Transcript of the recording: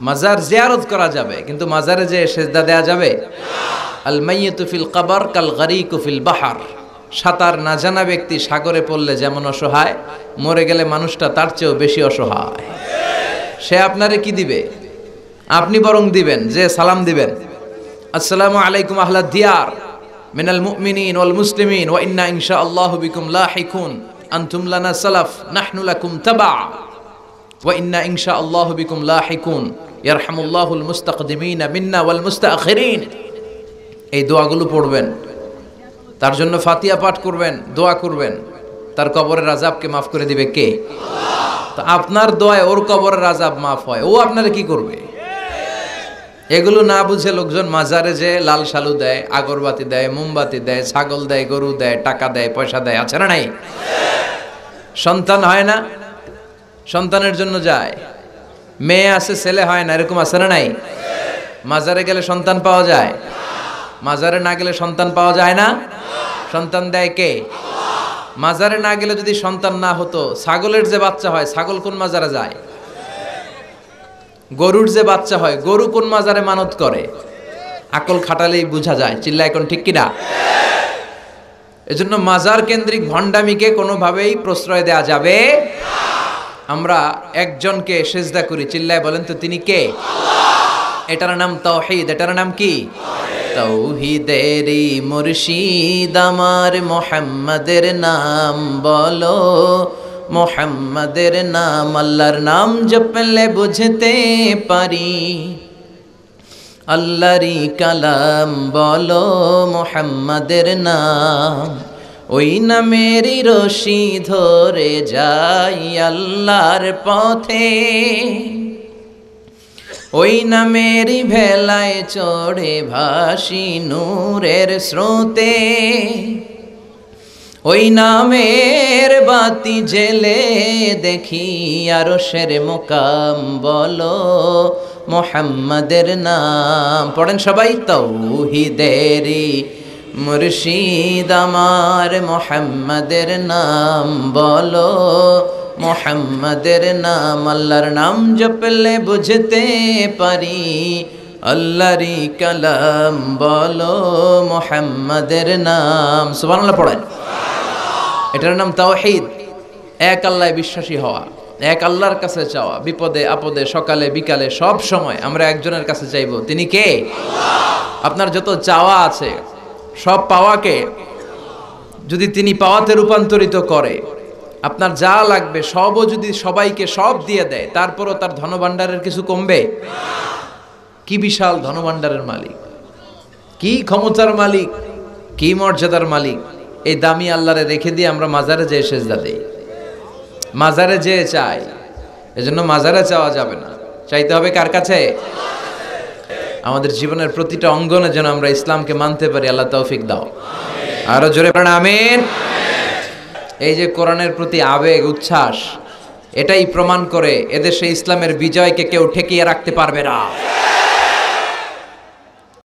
মাজার জিয়ারত করা যাবে, কিন্তু মাজারে যে সেজদা দেয়া যাবে? আল মাইয়িতু ফিল কবর কাল গরিকু ফিল বাহর। সাঁতার না জানা ব্যক্তি সাগরে পড়লে যেমন অসহায়, মরে গেলে মানুষটা তার চেয়েও বেশি অসহায়। সে আপনারে কি দিবে? আপনি বরং দিবেন যে সালাম দিবেন, আসসালামু আলাইকুম আহলা দিয়ার মিনাল মুমিনিন ওয়াল মুসলিমিন ওয়া ইন্না ইনশাআল্লাহু বিকুম লাহিকুন আনতুম লানা সালাফ নাহনু লাকুম তাবা ওয়া ইন্না ইনশাআল্লাহু বিকুম লাহিকুন ইয়ারহামুল্লাহুল মুস্তাকদিমিনা মিন্না ওয়াল মুস্তাখিরিন। এই দোয়াগুলো পড়বেন, তার জন্য ফাতিহা পাঠ করবেন, দোয়া করবেন। তার কবরের আযাবকে মাফ করে দিবে কে? আল্লাহ। তো আপনার দোয়ায় ওর কবরের আযাব মাফ হয়, ও আপনারে কি করবে? এগুলো না বুঝে লোকজন মাজারে যে লাল শালু দেয়, আগরবাতি দেয়, মোমবাতি দেয়, ছাগল দেয়, গরু দেয়, টাকা দেয়, পয়সা দেয়, আছে না নাই? সন্তান হয় না, সন্তানের জন্য যায়। মেয়ে আছে, ছেলে হয় না, এরকম আছে না নাই? মাজারে গেলে সন্তান পাওয়া যায়? মাজারে না গেলে সন্তান পাওয়া যায় না? সন্তান দেয় কে? মাজারে না গেলে যদি সন্তান না হতো, ছাগলের যে বাচ্চা হয়, ছাগল কোন মাজারে যায়? গরুর যে বাচ্চা হয়, গরু কোন মাজারে মানত করে? আকল খাটালেই বোঝা যায়। চিল্লা এখন ঠিক কিনা? এজন্য মাজার কেন্দ্রিক ভণ্ডামিকে কোনোভাবেই প্রশ্রয় দেয়া যাবে না। আমরা একজনকে সেজদা করি, চিল্লায় বলেন তো তিনি কে? আল্লাহ। এটার নাম তাওহীদ। এটার নাম কি? তাওহীদেরই মুর্শিদ আমার মুহাম্মাদের নাম বলো, মুহাম্মাদের নাম, আল্লাহর নাম জপলে বুঝতে পারি। আল্লাহরই কালাম বলো, মুহাম্মাদের নাম, ওই নামেরই রশি ধরে যাই আল্লাহর পথে, ওই নামেরই ভেলায় চড়ে ভাসি নূরের স্রোতে, ওই নামের বাতি জেলে দেখি আরশের মুকাম বলো, মুহাম্মাদের নাম। পড়েন সবাই। তাওহীদেরই মুর্শিদ আমার মুহাম্মাদের নাম বলো, মুহাম্মাদের নাম, আল্লাহর নাম জপলে বুঝতে পারি। আল্লাহরই কালাম বলো, মুহাম্মাদের নাম। সুবহানাল্লাহ পড়েন। এটার নাম তাওহীদ। এক আল্লাহয় বিশ্বাসী হওয়া, এক আল্লাহর কাছে চাওয়া, বিপদে আপদে সকালে বিকালে সব সময় আমরা একজনের কাছে চাইবো। তিনি কে? আল্লাহ। আপনার যত চাওয়া আছে সব পাওয়াকে যদি তিনি পাওয়াতে রূপান্তরিত করে, আপনার যা লাগবে সবও যদি সবাইকে সব দিয়ে দেয়, তারপরও তার ধনভাণ্ডারের কিছু কমবে? কি বিশাল ধনভাণ্ডারের মালিক, কি ক্ষমতার মালিক, কি মর্যাদার মালিক। এই দামি আল্লাহরে রেখে দিয়ে আমরা মাজারে যেয়ে সেজদা দেই, মাজারে যেয়ে চাই। এজন্য মাজারে চাওয়া যাবে না, চাইতে হবে কার কাছে? আমাদের জীবনের প্রতিটা অঙ্গনে যেন আমরা ইসলামকে মানতে পারি, আল্লাহ তৌফিক দাও। আরো জোরে পড়েন আমিন। এই যে কোরআনের প্রতি আবেগ উচ্ছ্বাস, এটাই প্রমাণ করে এদেশে ইসলামের বিজয়কে কেউ ঠেকিয়ে রাখতে পারবে না।